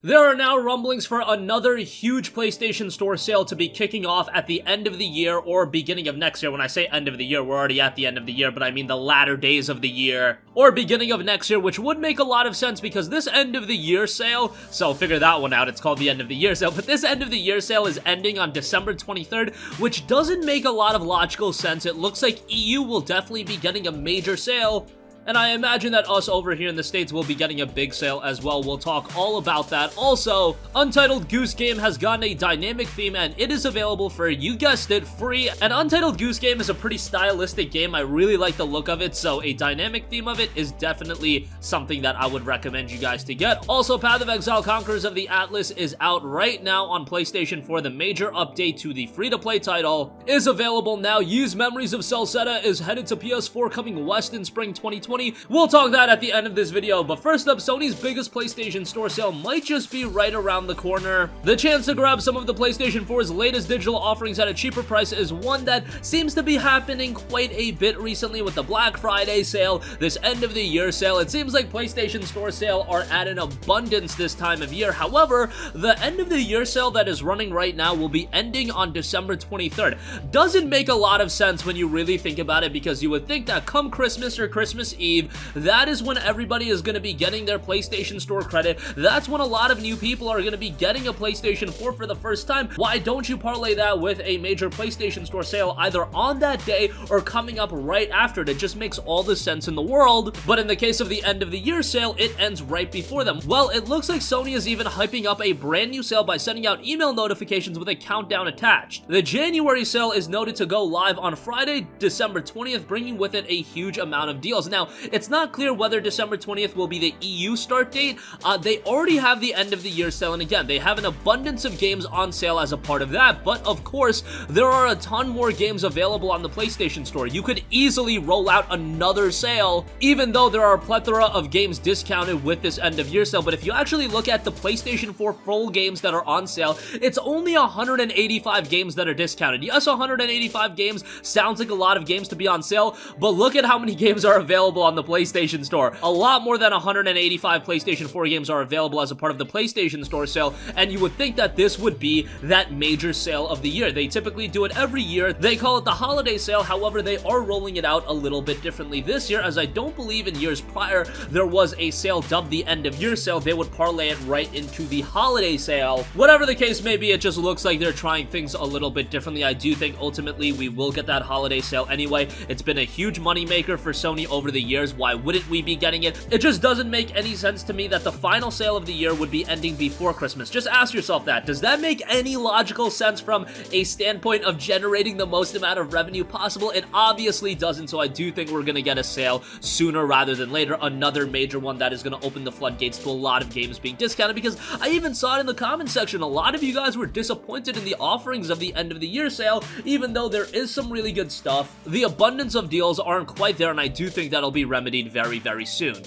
There are now rumblings for another huge PlayStation Store sale to be kicking off at the end of the year or beginning of next year. When I say end of the year, we're already at the end of the year, but I mean the latter days of the year or beginning of next year, which would make a lot of sense because this end of the year sale, so figure that one out, it's called the end of the year sale, but this end of the year sale is ending on December 23rd, which doesn't make a lot of logical sense. It looks like EU will definitely be getting a major sale, and I imagine that us over here in the States will be getting a big sale as well. We'll talk all about that. Also, Untitled Goose Game has gotten a dynamic theme, and it is available for, you guessed it, free. And Untitled Goose Game is a pretty stylistic game. I really like the look of it, so a dynamic theme of it is definitely something that I would recommend you guys to get. Also, Path of Exile Conquerors of the Atlas is out right now on PlayStation 4. The major update to the free-to-play title is available now. Used Memories of Celceta is headed to PS4 coming west in spring 2020. We'll talk that at the end of this video, but first up, Sony's biggest PlayStation Store sale might just be right around the corner. The chance to grab some of the PlayStation 4's latest digital offerings at a cheaper price is one that seems to be happening quite a bit recently with the Black Friday sale, this end of the year sale. It seems like PlayStation Store sale are at an abundance this time of year. However, the end of the year sale that is running right now will be ending on December 23rd. Doesn't make a lot of sense when you really think about it, because you would think that come Christmas or Christmas Eve, that is when everybody is going to be getting their PlayStation Store credit. That's when a lot of new people are going to be getting a PlayStation 4 for the first time. Why don't you parlay that with a major PlayStation Store sale either on that day or coming up right after it? It just makes all the sense in the world. But in the case of the end of the year sale, it ends right before them. Well, it looks like Sony is even hyping up a brand new sale by sending out email notifications with a countdown attached. The January sale is noted to go live on Friday, December 20th, bringing with it a huge amount of deals. Now, it's not clear whether December 20th will be the EU start date. They already have the end of the year sale, and again, they have an abundance of games on sale as a part of that, but of course, there are a ton more games available on the PlayStation Store. You could easily roll out another sale, even though there are a plethora of games discounted with this end of year sale. But if you actually look at the PlayStation 4 full games that are on sale, it's only 185 games that are discounted. Yes, 185 games sounds like a lot of games to be on sale, but look at how many games are available on the PlayStation Store. A lot more than 185 PlayStation 4 games are available as a part of the PlayStation Store sale, and you would think that this would be that major sale of the year. They typically do it every year. They call it the holiday sale. However, they are rolling it out a little bit differently this year, as I don't believe in years prior there was a sale dubbed the end of year sale. They would parlay it right into the holiday sale. Whatever the case may be, it just looks like they're trying things a little bit differently. I do think ultimately we will get that holiday sale anyway. It's been a huge moneymaker for Sony over the years. Why wouldn't we be getting it? It just doesn't make any sense to me that the final sale of the year would be ending before Christmas. Just ask yourself that. Does that make any logical sense from a standpoint of generating the most amount of revenue possible? It obviously doesn't, so I do think we're gonna get a sale sooner rather than later. Another major one that is gonna open the floodgates to a lot of games being discounted, because I even saw it in the comment section. A lot of you guys were disappointed in the offerings of the end of the year sale, even though there is some really good stuff. The abundance of deals aren't quite there, and I do think that'll be remedied very, very soon.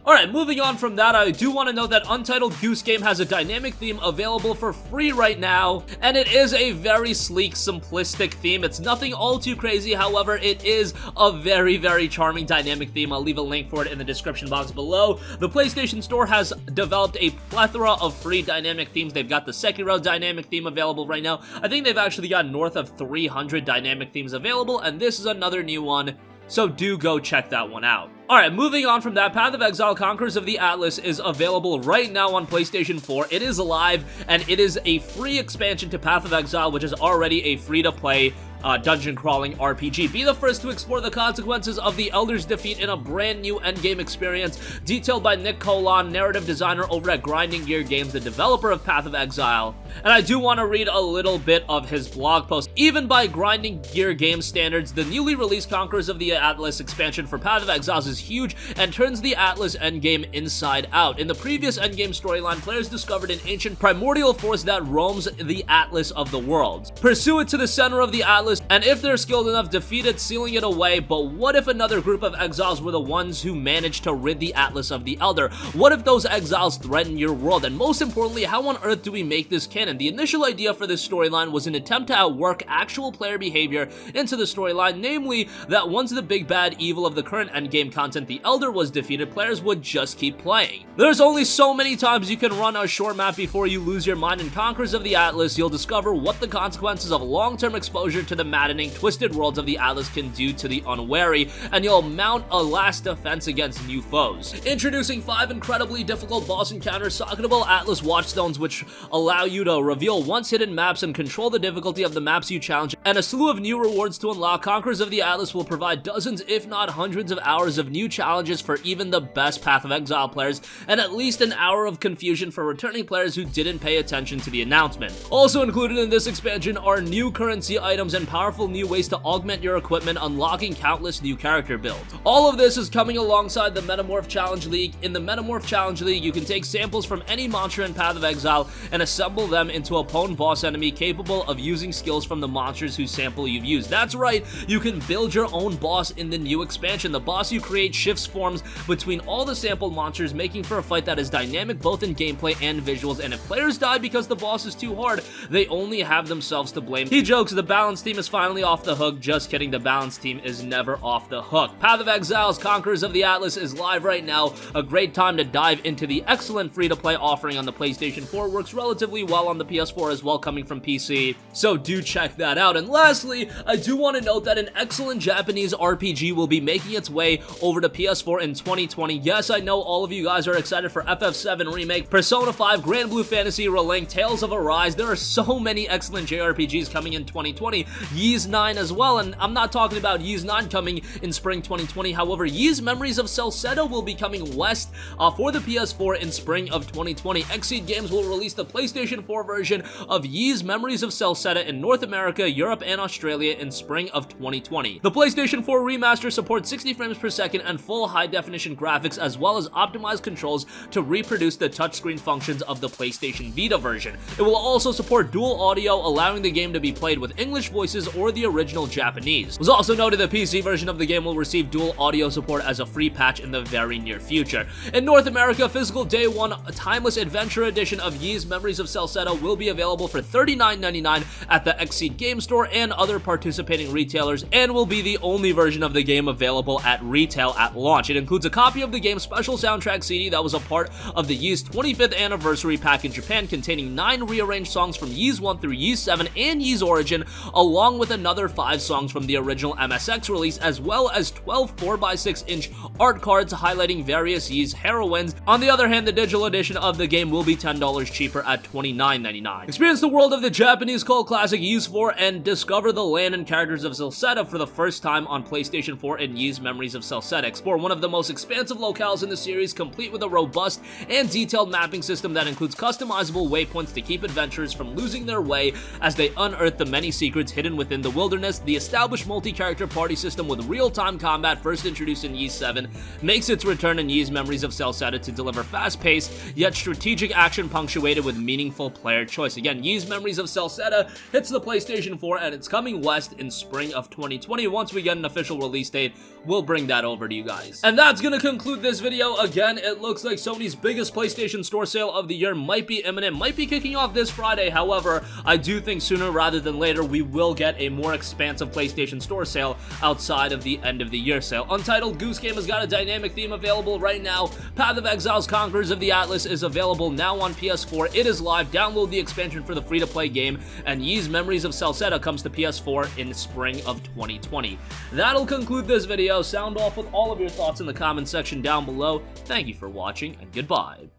Alright, moving on from that, I do want to note that Untitled Goose Game has a dynamic theme available for free right now, and it is a very sleek, simplistic theme. It's nothing all too crazy, however, it is a very, very charming dynamic theme. I'll leave a link for it in the description box below. The PlayStation Store has developed a plethora of free dynamic themes. They've got the Sekiro dynamic theme available right now. I think they've actually got north of 300 dynamic themes available, and this is another new one, so do go check that one out. Alright, moving on from that, Path of Exile Conquerors of the Atlas is available right now on PlayStation 4. It is live, and it is a free expansion to Path of Exile, which is already a free-to-play dungeon crawling RPG. Be the first to explore the consequences of the Elder's defeat in a brand new endgame experience, detailed by Nick Colon, narrative designer over at Grinding Gear Games, the developer of Path of Exile. And I do want to read a little bit of his blog post. Even by Grinding Gear Games standards, the newly released Conquerors of the Atlas expansion for Path of Exile is huge and turns the Atlas endgame inside out. In the previous endgame storyline, players discovered an ancient primordial force that roams the Atlas of the worlds. Pursue it to the center of the Atlas and if they're skilled enough, defeat it, sealing it away. But what if another group of exiles were the ones who managed to rid the Atlas of the Elder? What if those exiles threaten your world? And most importantly, how on earth do we make this canon? The initial idea for this storyline was an attempt to outwork actual player behavior into the storyline, namely that once the big bad evil of the current endgame content, the Elder, was defeated, players would just keep playing. There's only so many times you can run a short map before you lose your mind. In Conquerors of the Atlas, you'll discover what the consequences of long-term exposure to the maddening, twisted worlds of the Atlas can do to the unwary, and you'll mount a last defense against new foes. Introducing 5 incredibly difficult boss encounters, socketable Atlas Watchstones, which allow you to reveal once hidden maps and control the difficulty of the maps you challenge, and a slew of new rewards to unlock. Conquerors of the Atlas will provide dozens, if not hundreds of hours of new challenges for even the best Path of Exile players, and at least an hour of confusion for returning players who didn't pay attention to the announcement. Also included in this expansion are new currency items and powerful new ways to augment your equipment, unlocking countless new character builds. All of this is coming alongside the Metamorph Challenge League. In the Metamorph Challenge League, you can take samples from any monster in Path of Exile and assemble them into a potent boss enemy capable of using skills from the monsters whose sample you've used. That's right, you can build your own boss in the new expansion. The boss you create shifts forms between all the sampled monsters, making for a fight that is dynamic both in gameplay and visuals, and if players die because the boss is too hard, they only have themselves to blame. He jokes the balance team is finally off the hook. Just kidding, the balance team is never off the hook. Path of Exile's Conquerors of the Atlas is live right now. A great time to dive into the excellent free-to-play offering on the PlayStation 4. Works relatively well on the PS4 as well, coming from PC, so do check that out. And lastly, I do want to note that an excellent Japanese RPG will be making its way over to PS4 in 2020. Yes, I know all of you guys are excited for FF7 Remake, Persona 5, Grand Blue Fantasy Relink, Tales of Arise. There are so many excellent JRPGs coming in 2020. Ys 9 as well, and I'm not talking about Ys 9 coming in spring 2020. However, Ys Memories of Celceta will be coming west for the PS4 in spring of 2020. Exceed Games will release the PlayStation 4 version of Ys Memories of Celceta in North America, Europe, and Australia in spring of 2020. The PlayStation 4 remaster supports 60 frames per second and full high-definition graphics, as well as optimized controls to reproduce the touchscreen functions of the PlayStation Vita version. It will also support dual audio, allowing the game to be played with English voices or the original Japanese. It was also noted the PC version of the game will receive dual audio support as a free patch in the very near future. In North America, physical Day 1 Timeless Adventure Edition of Ys Memories of Celceta will be available for $39.99 at the Exceed Game Store and other participating retailers, and will be the only version of the game available at retail at launch. It includes a copy of the game's special soundtrack CD that was a part of the Ys 25th anniversary pack in Japan, containing 9 rearranged songs from Ys 1 through Ys 7 and Ys Origin, along with another 5 songs from the original MSX release, as well as 12 4x6-inch art cards highlighting various Ys heroines. On the other hand, the digital edition of the game will be $10 cheaper at $29.99. Experience the world of the Japanese cult classic Ys 4 and discover the land and characters of Celceta for the first time on PlayStation 4 in Ys Memories of Celceta. Explore one of the most expansive locales in the series, complete with a robust and detailed mapping system that includes customizable waypoints to keep adventurers from losing their way as they unearth the many secrets hidden within the wilderness. The established multi-character party system with real-time combat, first introduced in Ys 7, makes its return in Ys Memories of Celceta to deliver fast-paced yet strategic action punctuated with meaningful player choice. Again, Ys Memories of Celceta hits the PlayStation 4 and it's coming west in spring of 2020. Once we get an official release date, we'll bring that over to you guys. And that's gonna conclude this video. Again, it looks like Sony's biggest PlayStation Store sale of the year might be imminent, might be kicking off this Friday. However, I do think sooner rather than later we will get a more expansive PlayStation Store sale outside of the end of the year sale. Untitled Goose Game has got a dynamic theme available right now. Path of Exile's Conquerors of the Atlas is available now on PS4. It is live. Download the expansion for the free-to-play game, and Ys Memories of Celceta comes to PS4 in spring of 2020. That'll conclude this video. Sound off with all of your thoughts in the comment section down below. Thank you for watching, and goodbye.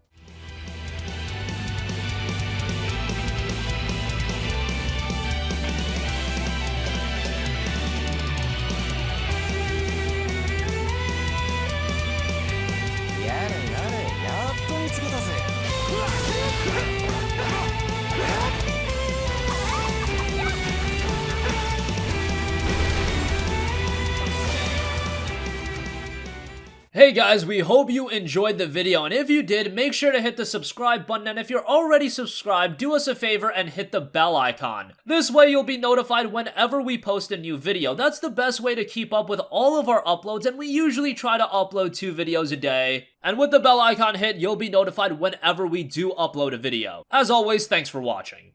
Hey guys, we hope you enjoyed the video, and if you did, make sure to hit the subscribe button, and if you're already subscribed, do us a favor and hit the bell icon. This way you'll be notified whenever we post a new video. That's the best way to keep up with all of our uploads, and we usually try to upload 2 videos a day. And with the bell icon hit, you'll be notified whenever we do upload a video. As always, thanks for watching.